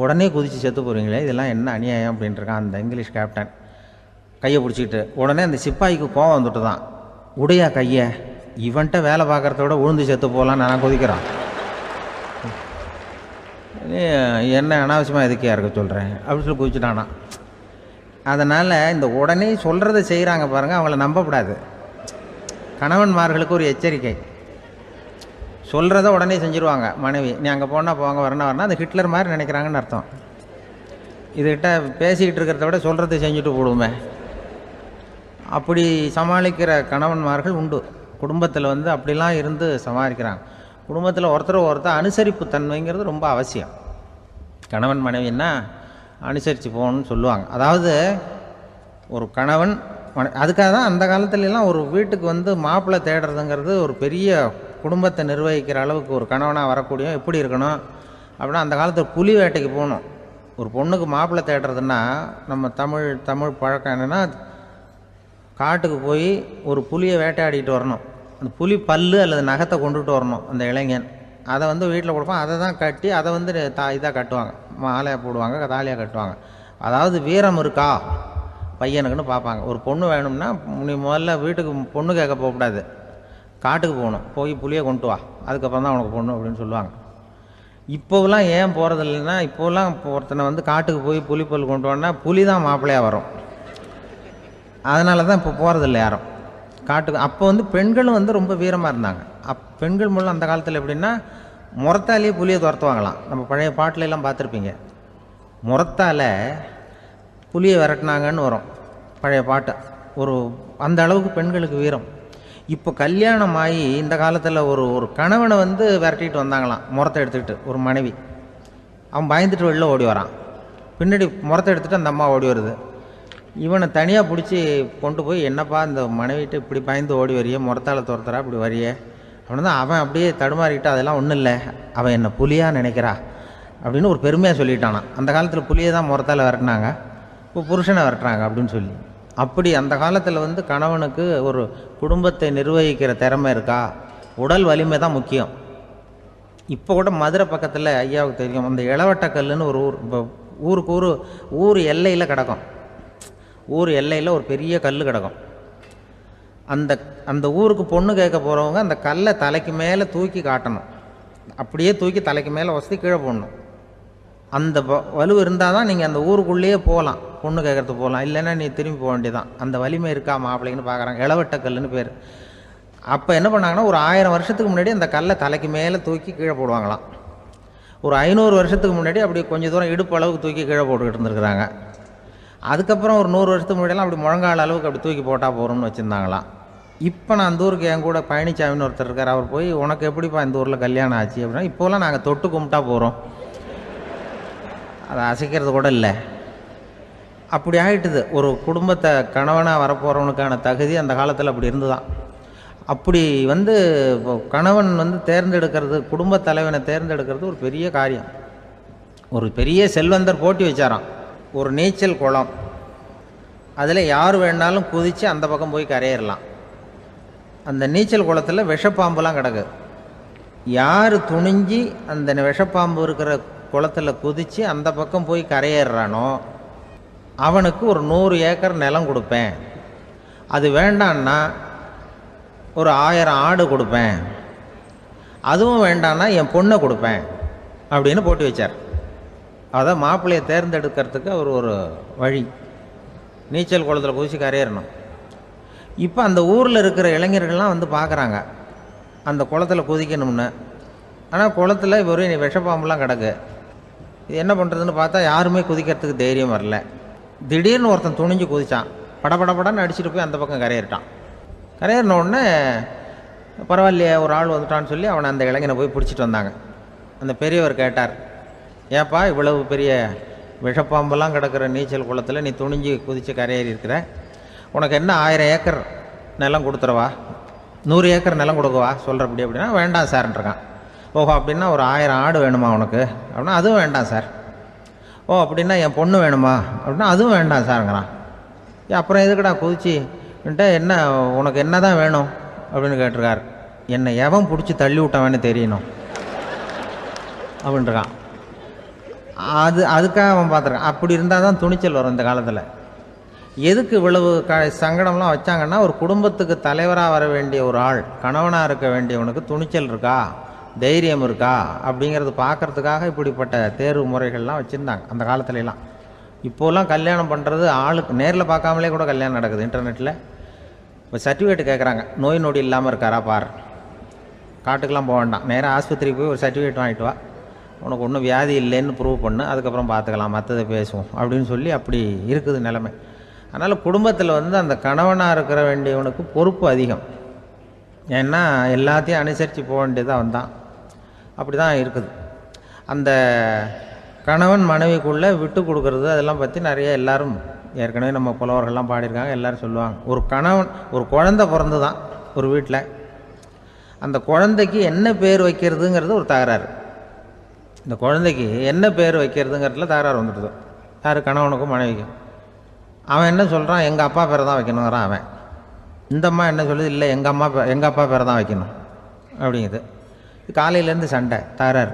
உடனே குதித்து செத்து போகிறீங்களே, இதெல்லாம் என்ன அநியாயம் அப்படின்ட்டுருக்கான் அந்த இங்கிலீஷ் கேப்டன் கையை பிடிச்சிக்கிட்டு. உடனே அந்த சிப்பாய்க்கு கோவம் வந்துட்டு தான், உடையா கையை, இவன்ட்ட வேலை பார்க்குறத விட உழுந்து செத்து போகலாம், நான் குதிக்கிறான், என்ன அனாவசியமாக எதுக்கையாக இருக்க சொல்கிறேன் அப்படின்னு சொல்லி குதிச்சுட்டானா. அதனால் இந்த உடனே சொல்கிறத செய்கிறாங்க பாருங்கள், அவங்கள நம்பக்கூடாது. கணவன்மார்களுக்கு ஒரு எச்சரிக்கை, சொல்கிறத உடனே செஞ்சுருவாங்க மனைவி, நீ அங்கே போனால் போவாங்க வரணும் அது ஹிட்லர் மாதிரி நினைக்கிறாங்கன்னு அர்த்தம். இதுகிட்ட பேசிக்கிட்டு இருக்கிறத விட சொல்கிறத செஞ்சுட்டு போடுவோமே, அப்படி சமாளிக்கிற கணவன்மார்கள் உண்டு. குடும்பத்தில் வந்து அப்படிலாம் இருந்து சமாளிக்கிறாங்க. குடும்பத்தில் ஒருத்தர் அனுசரிப்பு தன்மைங்கிறது ரொம்ப அவசியம். கணவன் மனைவின்னா அனுசரித்து போகணும்னு சொல்லுவாங்க. அதாவது ஒரு கணவன் அதுக்காக தான் அந்த காலத்துலலாம் ஒரு வீட்டுக்கு வந்து மாப்பிள்ளை தேடுறதுங்கிறது ஒரு பெரிய குடும்பத்தை நிர்வகிக்கிற அளவுக்கு ஒரு கணவனாக வரக்கூடிய எப்படி இருக்கணும் அப்படின்னா, அந்த காலத்தில் புலி வேட்டைக்கு போகணும். ஒரு பொண்ணுக்கு மாப்பிள்ளை தேடுறதுன்னா நம்ம தமிழ் பழக்கம் என்னென்னா, காட்டுக்கு போய் ஒரு புலியை வேட்டையாடிட்டு வரணும். அந்த புலி பல்லு அல்லது நகத்தை கொண்டுட்டு வரணும் அந்த இளைஞன். அதை வந்து வீட்டில் கொடுப்பான், அதை தான் கட்டி அதை வந்து இதாக கட்டுவாங்க, மாலையாக போடுவாங்க, தாலியாக கட்டுவாங்க. அதாவது வீரம் இருக்கா பையனுக்குன்னு பார்ப்பாங்க. ஒரு பொண்ணு வேணும்னா நீ முதல்ல வீட்டுக்கு பொண்ணு கேட்க போகக்கூடாது, காட்டுக்கு போகணும், போய் புளியை கொண்டு வா, அதுக்கப்புறம் தான் உனக்கு பொண்ணு அப்படின்னு சொல்லுவாங்க. இப்போவெல்லாம் ஏன் போகிறது இல்லைன்னா, இப்போலாம் ஒருத்தனை வந்து காட்டுக்கு போய் புலிப்பல் கொண்டு வான்னா புலி தான் மாப்பிள்ளையாக வரும். அதனால தான் இப்போ போகிறதில்ல யாரும் காட்டுக்கு. அப்போ வந்து பெண்களும் வந்து ரொம்ப வீரமாக இருந்தாங்க. பெண்கள் மூலம் அந்த காலத்தில் எப்படின்னா, முறத்தாலேயே புலியை துரத்துவாங்களாம். நம்ம பழைய பாட்டிலெல்லாம் பார்த்துருப்பீங்க, முறத்தால் புலியை விரட்டினாங்கன்னு வரும் பழைய பாட்டு. அந்த அளவுக்கு பெண்களுக்கு வீரம். இப்போ கல்யாணம் ஆகி இந்த காலத்தில் ஒரு கணவனை வந்து விரட்டிட்டு வந்தாங்களாம் முறத்தை எடுத்துக்கிட்டு. ஒரு மனைவி அவன் பயந்துட்டு வெளில ஓடி வரான், பின்னாடி முறத்தை எடுத்துகிட்டு அந்த அம்மா ஓடி வருது. இவனை தனியாக பிடிச்சி கொண்டு போய், என்னப்பா இந்த மனைவிட்டு இப்படி பயந்து ஓடி வரையே, முறத்தால் துரத்துறா இப்படி வரையே அப்படின்னு தான் அவன் அப்படியே தடுமாறிக்கிட்டு, அதெல்லாம் ஒன்றும் இல்லை, அவன் என்ன புலியாக நினைக்கிறா அப்படின்னு ஒரு பெருமையாக சொல்லிட்டானான். அந்த காலத்தில் புலியை தான் முறத்தால் விரட்டினாங்க, இப்போ புருஷனை விரட்டுறாங்க அப்படின்னு சொல்லி. அப்படி அந்த காலத்தில் வந்து கணவனுக்கு ஒரு குடும்பத்தை நிர்வகிக்கிற திறமை இருக்கா, உடல் வலிமை தான் முக்கியம். இப்போ கூட மதுரை பக்கத்தில் ஐயாவுக்கு தெரியும், அந்த இளவட்டக்கல்லுன்னு ஒரு ஊர், இப்போ ஊருக்கு ஊர் எல்லையில் கிடக்கும். ஊர் எல்லையில் ஒரு பெரிய கல் கிடக்கும். அந்த ஊருக்கு பொண்ணு கேட்க போகிறவங்க அந்த கல்லை தலைக்கு மேலே தூக்கி காட்டணும், அப்படியே தூக்கி தலைக்கு மேலே வசதி கீழே போடணும். அந்த வலு இருந்தால் தான் நீங்கள் அந்த ஊருக்குள்ளேயே போகலாம், பொண்ணு கேட்குறதுக்கு போகலாம், இல்லைன்னா நீ திரும்பி போக வேண்டியதான். அந்த வலிமை இருக்கா மாப்பிள்ளைன்னு பார்க்குறாங்க. இளவட்டக்கல்லுன்னு பேர். அப்போ என்ன பண்ணாங்கன்னா, ஒரு 1000 வருஷத்துக்கு முன்னாடி அந்த கல்லை தலைக்கு மேலே தூக்கி கீழே போடுவாங்களாம். ஒரு 500 வருஷத்துக்கு முன்னாடி அப்படி கொஞ்சம் தூரம் இடுப்பு அளவுக்கு தூக்கி கீழே போட்டுக்கிட்டு இருந்துருக்குறாங்க. அதுக்கப்புறம் ஒரு 100 வருஷத்துக்கு முன்னாடியெல்லாம் அப்படி முழங்கால் அளவுக்கு அப்படி தூக்கி போட்டால் போகிறோம்னு வச்சுருந்தாங்களாம். இப்போ நான் அந்த ஊருக்கு என் கூட பழனிசாமின்னு ஒருத்தர் இருக்கார். அவர் போய் உனக்கு எப்படிப்பா இந்த ஊரில் கல்யாணம் ஆச்சு அப்படின்னா, இப்போலாம் நாங்கள் தொட்டு கும்பிட்டா போகிறோம், அதை அசைக்கிறது கூட இல்லை. அப்படி ஆகிட்டுது. ஒரு குடும்பத்தை கணவனாக வரப்போகிறவனுக்கான தகுதி அந்த காலத்தில் அப்படி இருந்துதான். அப்படி கணவன் தேர்ந்தெடுக்கிறது, குடும்ப தலைவனை தேர்ந்தெடுக்கிறது ஒரு பெரிய காரியம். ஒரு பெரிய செல்வந்தர் போட்டி வச்சாராம். ஒரு நீச்சல் குளம், அதில் யார் வேணாலும் குதித்து அந்த பக்கம் போய் கரையேறலாம். அந்த நீச்சல் குளத்தில் விஷப்பாம்புலாம் கிடக்கு. யார் துணிஞ்சி அந்த விஷப்பாம்பு இருக்கிற குளத்தில் குதித்து அந்த பக்கம் போய் கரையேறானோ அவனுக்கு ஒரு 100 ஏக்கர் நிலம் கொடுப்பேன், அது வேண்டான்னா ஒரு 1000 ஆடு கொடுப்பேன், அதுவும் வேண்டான்னா என் பொண்ணை கொடுப்பேன் அப்படின்னு போட்டி வச்சார். அதான் மாப்பிள்ளையை தேர்ந்தெடுக்கிறதுக்கு அவர் ஒரு வழி, நீச்சல் குளத்தில் குதித்து கரையேறணும். இப்போ அந்த ஊரில் இருக்கிற இளைஞர்கள்லாம் பார்க்குறாங்க அந்த குளத்தில் குதிக்கணும்னு. ஆனால் குளத்தில் ஒரு விஷப்பாம்புலாம் கிடக்கு. இது என்ன பண்ணுறதுன்னு பார்த்தா யாருமே குதிக்கிறதுக்கு தைரியம் வரல. திடீர்னு ஒருத்தன் துணிஞ்சு குதித்தான், படபடன்னு அடிச்சுட்டு போய் அந்த பக்கம் கரையேறிட்டான். கரையேறின உடனே பரவாயில்லையே ஒரு ஆள் வந்துட்டான்னு சொல்லி அவனை அந்த இளைஞனை போய் பிடிச்சிட்டு வந்தாங்க. அந்த பெரியவர் கேட்டார், ஏப்பா இவ்வளவு பெரிய விஷப்பாம்பெல்லாம் கிடக்கிற நீச்சல் குளத்தில் நீ துணிஞ்சு குதித்து கரையேறி இருக்கிற, உனக்கு என்ன 1000 ஏக்கர் நிலம் கொடுத்துறவா, 100 ஏக்கர் நிலம் கொடுக்கவா சொல்கிறப்படி அப்படின்னா, வேண்டாம் சார்ன்றான். ஓஹோ அப்படின்னா ஒரு 1000 ஆடு வேணுமா உனக்கு அப்படின்னா, அதுவும் வேண்டாம் சார். ஓ அப்படின்னா என் பொண்ணு வேணுமா அப்படின்னா, அதுவும் வேண்டாம் சாருங்கிறான். அப்புறம் எதுக்குடா குதிச்சுன்ட்டு என்ன உனக்கு என்ன தான் வேணும் அப்படின்னு கேட்டிருக்கார். என்னை எவன் பிடிச்சி தள்ளி விட்டவன்னு தெரியணும் அப்படின்ட்டுருக்கான். அதுக்காக அவன் பார்த்துருக்கான். அப்படி இருந்தால் தான் துணிச்சல் வரும் இந்த காலத்தில். எதுக்கு இவ்வளவு சங்கடம்லாம் வச்சாங்கன்னா, ஒரு குடும்பத்துக்கு தலைவராக வர வேண்டிய ஒரு ஆள், கணவனாக இருக்க வேண்டியவனுக்கு துணிச்சல் இருக்கா, தைரியம் இருக்கா அப்படிங்கிறது பார்க்குறதுக்காக இப்படிப்பட்ட தேர்வு முறைகள்லாம் வச்சுருந்தாங்க அந்த காலத்துலலாம். இப்போலாம் கல்யாணம் பண்ணுறது ஆளுக்கு நேரில் பார்க்காமலே கூட கல்யாணம் நடக்குது இன்டர்நெட்டில். இப்போ சர்டிஃபிகேட் கேட்குறாங்க, நோய் நொடி இல்லாமல் இருக்காரா பார், காட்டுக்கெலாம் போக வேண்டாம், நேராக ஆஸ்பத்திரிக்கு போய் ஒரு சர்டிஃபிகேட் வாங்கிட்டு வா, உனக்கு ஒன்றும் வியாதி இல்லைன்னு ப்ரூவ் பண்ணு, அதுக்கப்புறம் பார்த்துக்கலாம், மற்றதை பேசுவோம் அப்படின்னு சொல்லி அப்படி இருக்குது நிலைமை. அதனால் குடும்பத்தில் அந்த கணவனாக இருக்கிற வேண்டியவனுக்கு பொறுப்பு அதிகம். ஏன்னா எல்லாத்தையும் அனுசரித்து போக வேண்டியதாக வந்தான். அப்படி தான் இருக்குது. அந்த கணவன் மனைவிக்குள்ளே விட்டு கொடுக்கறது அதெல்லாம் பற்றி நிறைய எல்லாரும் ஏற்கனவே நம்ம புலவர்கள்லாம் பாடியிருக்காங்க, எல்லோரும் சொல்லுவாங்க. ஒரு கணவன், ஒரு குழந்தை பிறந்து தான் ஒரு வீட்டில், அந்த குழந்தைக்கு என்ன பேர் வைக்கிறதுங்கிறது ஒரு தகராறு. இந்த குழந்தைக்கு என்ன பேர் வைக்கிறதுங்கிறதுல தகராறு வந்துடுது. யார்? கணவனுக்கும் மனைவிக்கும். அவன் என்ன சொல்கிறான், எங்கள் அப்பா பேரை தான் வைக்கணுங்கிறான் அவன். இந்த அம்மா என்ன சொல்லுது, இல்லை எங்கள் அப்பா பேரை தான் வைக்கணும் அப்படிங்குது. காலையிலேருந்து சண்டை, தகராறு.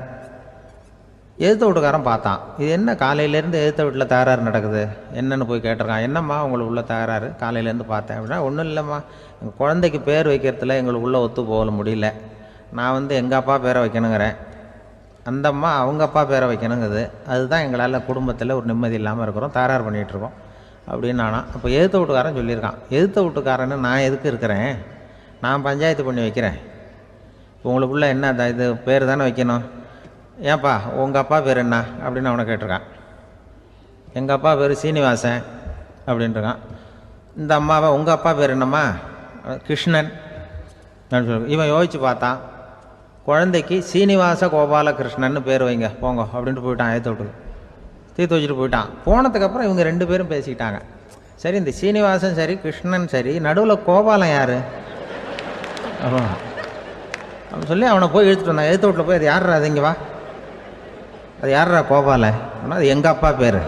எதிர்த்த வீட்டுக்காரன் பார்த்தான், இது என்ன காலையிலேருந்து எதிர்த்த வீட்டில் தகராறு நடக்குது, என்னென்னு போய் கேட்டிருக்கான். என்னம்மா உங்களுக்கு உள்ள தகராறு, காலையிலேருந்து பார்த்தேன் அப்படின்னா, ஒன்றும் இல்லைம்மா, எங்கள் குழந்தைக்கு பேர் வைக்கிறதுல எங்களுக்கு உள்ளே ஒத்து போக முடியல, நான் எங்கள் அப்பா பேரை வைக்கணுங்கிறேன், அந்த அம்மா அவங்க அப்பா பேரை வைக்கணுங்குது, அதுதான் எங்களால் குடும்பத்தில் ஒரு நிம்மதி இல்லாமல் இருக்கிறோம், தகராறு பண்ணிகிட்ருக்கோம் அப்படின்னு நானா. அப்போ எதிர்த்த வீட்டுக்காரன் சொல்லியிருக்கான், எதிர்த்த வீட்டுக்காரன்னு நான் எதுக்கு இருக்கிறேன், நான் பஞ்சாயத்து பண்ணி வைக்கிறேன், உங்களுக்குள்ளே என்ன இது பேர் தானே வைக்கணும், ஏன்ப்பா உங்கள் அப்பா பேர் என்ன அப்படின்னு அவனை கேட்டிருக்கான். எங்கள் அப்பா பேர் சீனிவாசன் அப்படின்ட்டுருக்கான். இந்த அம்மாவை உங்கள் அப்பா பேர் என்னம்மா, கிருஷ்ணன் அப்படின்னு சொல்லி இவன் யோசித்து பார்த்தான். குழந்தைக்கு சீனிவாச கோபாலகிருஷ்ணன்னு பேர் வைங்க போங்க அப்படின்ட்டு போயிட்டான். ஏற்ற விட்டு தீர்த்து வச்சுட்டு போயிட்டான். போனதுக்கப்புறம் இவங்க 2 பேரும் பேசிக்கிட்டாங்க. சரி, இந்த சீனிவாசன் சரி, கிருஷ்ணன் சரி, நடுவில் கோபாலம் யார் அப்படின்னு சொல்லி அவனை போய் இழுத்துட்டு வந்தான். எழுத்து வீட்டில் போய், அது யார்ரா, அது இங்கே வா, அது யார்ரா கோபாலை அப்படின்னா, அது எங்கள் அப்பா பேர்,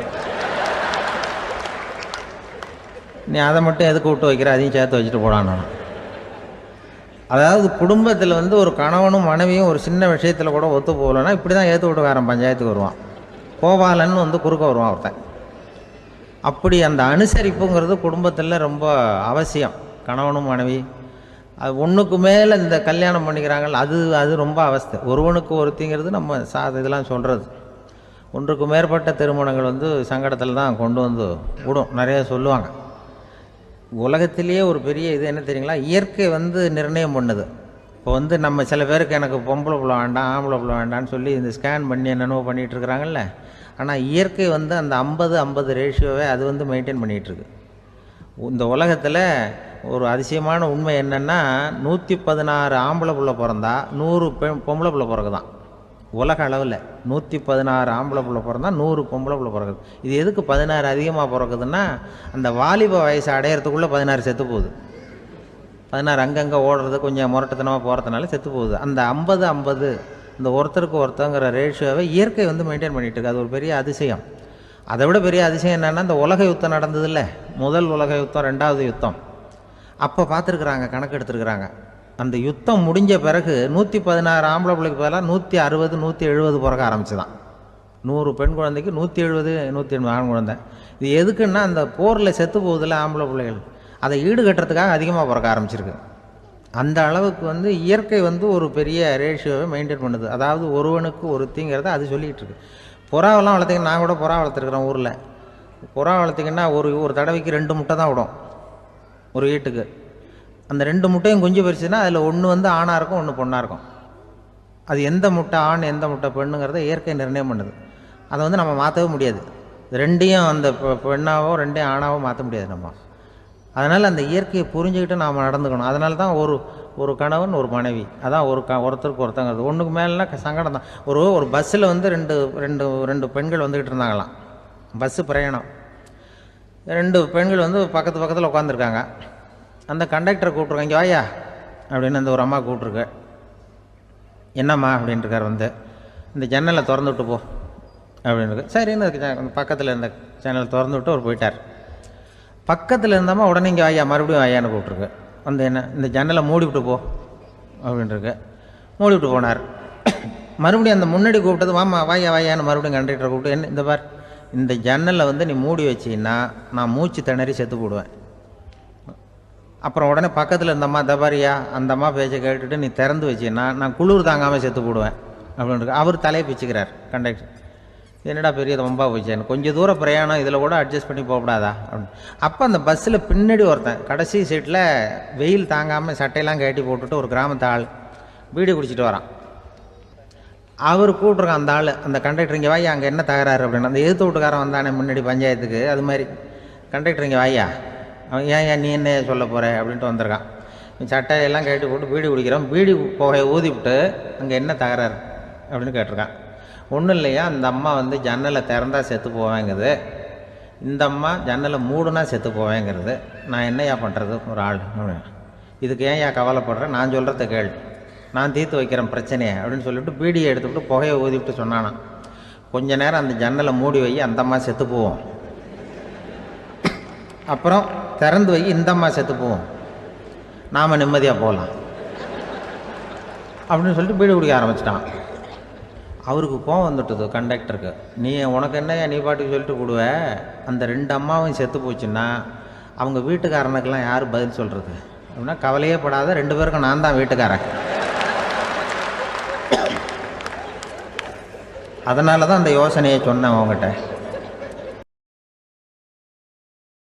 நீ அதை மட்டும் எதுக்கு விட்டு வைக்கிற, அதையும் சேர்த்து வச்சுட்டு போடான்னு. அதாவது குடும்பத்தில் ஒரு கணவனும் மனைவியும் ஒரு சின்ன விஷயத்தில் கூட ஒத்து போகலைன்னா இப்படி தான் ஏற்று வீட்டுக்காரன் பஞ்சாயத்துக்கு வருவான். கோபாலன்னு குறுக்க வருவான் ஒருத்தன். அப்படி அந்த அனுசரிப்புங்கிறது குடும்பத்தில் ரொம்ப அவசியம். கணவனும் மனைவி அது ஒன்றுக்கு மேலே இந்த கல்யாணம் பண்ணிக்கிறாங்கள், அது ரொம்ப அவஸ்தை. ஒருவனுக்கு ஒருத்திங்கிறது நம்ம இதெல்லாம் சொல்கிறது. ஒன்றுக்கு மேற்பட்ட திருமணங்கள் சங்கடத்தில் தான் கொண்டு விடும். நிறைய சொல்லுவாங்க. உலகத்திலேயே ஒரு பெரிய இது என்ன தெரியுங்களா, இயற்கை நிர்ணயம் பண்ணுது. இப்போ நம்ம சில பேருக்கு எனக்கு பொம்பளை பிள்ளை வேண்டாம், ஆம்பளை பிள்ளை வேண்டான்னு சொல்லி இந்த ஸ்கேன் பண்ணி என்னென்னவோ பண்ணிகிட்டு இருக்கிறாங்கல்ல. ஆனால் இயற்கை அந்த 50-50 ரேஷியோவை அது மெயின்டைன் பண்ணிகிட்ருக்கு. இந்த உலகத்தில் ஒரு அதிசயமான உண்மை என்னென்னா 116 ஆம்பளை பிள்ளை பிறந்தா 100 பொம்பளை பிள்ளை பிறகுதான். உலக அளவில் 116 ஆம்பளை பிள்ளை பிறந்தா 100 பொம்பளை பிள்ளை பிறகுது. இது எதுக்கு 16 அதிகமாக பிறக்குதுன்னா, அந்த வாலிப வயசு அடையிறதுக்குள்ளே 16 செத்து போகுது. 16 அங்கங்கே ஓடுறது, கொஞ்சம் முரட்டுத்தனமாக போகிறதுனால செத்து போகுது. அந்த 50-50 இந்த ஒருத்தருக்கு ஒருத்தங்கிற ரேஷியோவை இயற்கை மெயின்டைன் பண்ணிகிட்டு இருக்கு. அது ஒரு பெரிய அதிசயம். அதை விட பெரிய அதிசயம் என்னென்னா, இந்த உலக யுத்தம் நடந்ததில்ல, முதல் உலக யுத்தம், 2வது யுத்தம், அப்போ பார்த்துருக்குறாங்க, கணக்கு எடுத்துருக்குறாங்க. அந்த யுத்தம் முடிஞ்ச பிறகு 116 ஆம்பளை பிள்ளைக்கு பதிலாக 160 170 பிறக்க ஆரம்பிச்சுதான். 100 பெண் குழந்தைக்கு 170 180 ஆண் குழந்தை. இது எதுக்குன்னா, அந்த போரில் செத்து போகுதில்ல ஆம்பளை பிள்ளைகள், அதை ஈடுகட்டுறதுக்காக அதிகமாக பிறக்க ஆரம்பிச்சிருக்கு. அந்த அளவுக்கு இயற்கை ஒரு பெரிய ரேஷியோவை மெயின்டைன் பண்ணுது. அதாவது ஒருவனுக்கு ஒருத்திங்கிறத அது சொல்லிகிட்டு இருக்கு. புறாவெல்லாம் வளர்த்திங்கன்னா, நான் கூட புறா வளர்த்துருக்குறேன் ஊரில். புறா வளர்த்திங்கன்னா ஒரு தடவைக்கு 2 முட்டை தான் விடும் ஒரு வீட்டுக்கு. அந்த 2 முட்டையும் குஞ்சு பறிச்சுன்னா அதில் ஒன்று ஆணாக இருக்கும், ஒன்று பொண்ணாக இருக்கும். அது எந்த முட்டை ஆண் எந்த முட்டை பெண்ணுங்கிறத இயற்கை நிர்ணயம் பண்ணுது. அதை நம்ம மாற்றவே முடியாது. ரெண்டையும் அந்த பெண்ணாவோ 2 ஆணாவோ மாற்ற முடியாது நம்ம. அதனால் அந்த இயற்கையை புரிஞ்சுக்கிட்டு நாம் நடந்துக்கணும். அதனால தான் ஒரு கணவன் ஒரு மனைவி, அதான் ஒருத்தருக்கு ஒருத்தங்கிறது. ஒன்றுக்கு மேலேனா சங்கடம் தான். ஒரு பஸ்ஸில் ரெண்டு பெண்கள் வந்துக்கிட்டு இருந்தாங்களாம். பஸ்ஸு பிரயாணம். 2 பெண்கள் பக்கத்து பக்கத்தில் உட்காந்துருக்காங்க. அந்த கண்டக்டரை கூப்பிட்ருக்காங்க, இங்கே வாயா அப்படின்னு அந்த ஒரு அம்மா கூப்பிட்ருக்கு. என்னம்மா அப்படின்ட்டுருக்கார். இந்த ஜன்னலை திறந்து விட்டு போ அப்படின்னு. சரின்னு பக்கத்தில் இருந்த ஜன்னலை திறந்து விட்டு அவர் போயிட்டார். பக்கத்தில் இருந்தம்மா உடனே இங்கே வாயா, மறுபடியும் வாயான்னு கூப்பிட்ருக்கு. என்ன இந்த ஜன்னலை மூடிவிட்டு போ அப்படின்ட்டுருக்கு. மூடிவிட்டு போனார். மறுபடியும் அந்த முன்னாடி கூப்பிட்டது, வாமா வாயா வாயான்னு மறுபடியும் கண்டக்டரை கூப்பிட்டு, என்ன இந்த பார், இந்த ஜன்னலை நீ மூடி வச்சின்னா நான் மூச்சு திணறி செத்து போடுவேன். அப்புறம் உடனே பக்கத்தில் இருந்தம்மா, தபாரியா அந்த அம்மா பேச்சை கேட்டுட்டு நீ திறந்து வச்சின்னா நான் குளிர் தாங்காமல் செத்து போடுவேன் அப்படின்ட்டு. அவர் தலையை பிச்சுக்கிறார் கண்டக்டர். என்னடா பெரிய ரொம்ப போச்சேன்னு, கொஞ்சம் தூரம் பிரயாணம், இதில் கூட அட்ஜஸ்ட் பண்ணி போகக்கூடாதா அப்படின்னு. அப்போ அந்த பஸ்ஸில் பின்னாடி ஒருத்தன் கடைசி சீட்டில் வெயில் தாங்காமல் சட்டையெல்லாம் கட்டி போட்டுட்டு ஒரு கிராமத்து ஆள் பீடி குடிச்சிட்டு வரான். அவர் கூப்பிட்ருக்கான் அந்த ஆள், அந்த கண்டக்டர், இங்கே வாயா அங்கே என்ன தகராறு அப்படின்னு. அந்த எதிர்த்து வீட்டுக்காரன் வந்தானே முன்னாடி பஞ்சாயத்துக்கு, அது மாதிரி கண்டக்டர் இங்கே வாயா, அவன் ஏன் நீ என்ன சொல்ல போகிற அப்படின்ட்டு வந்திருக்கான். சட்டையெல்லாம் கட்டி போட்டு பீடி குடிக்கிறான். பீடி புகையை ஊதிவிட்டு அங்கே என்ன தகராறு அப்படின்னு கேட்டிருக்கான். ஒன்றும் இல்லையா, அந்த அம்மா ஜன்னலை திறந்தா செத்து போவேங்கிறது, இந்த அம்மா ஜன்னலை மூடுனா செத்து போவேங்கிறது. நான் என்னையா பண்ணுறது ஒரு ஆள், இதுக்கு ஏன் கவலைப்படுறேன், நான் சொல்கிறத கேள், நான் தீர்த்து வைக்கிறேன் பிரச்சனையை அப்படின்னு சொல்லிவிட்டு பீடியை எடுத்துக்கிட்டு புகையை ஊதிவிட்டு சொன்னானான். கொஞ்ச நேரம் அந்த ஜன்னலை மூடி வை, அந்த அம்மா செத்து போவோம். அப்புறம் திறந்து வை, இந்த அம்மா செத்து போவோம், நாம் நிம்மதியாக போகலாம் அப்படின்னு சொல்லிட்டு பீடி குடிக்க ஆரம்பிச்சிட்டான். அவருக்கு கோவம் வந்துட்டுது கண்டக்டருக்கு. உனக்கு என்னையா நீ பாட்டுக்கு சொல்லிட்டு கொடுவ, அந்த 2 அம்மாவும் செத்து போச்சுன்னா அவங்க வீட்டுக்காரனுக்கெல்லாம் யார் பதில் சொல்கிறது அப்படின்னா, கவலையே படாத, 2 பேருக்கும் நான் தான் வீட்டுக்காரன். அதனால தான் அந்த யோசனையை சொன்னேன் அவங்ககிட்ட.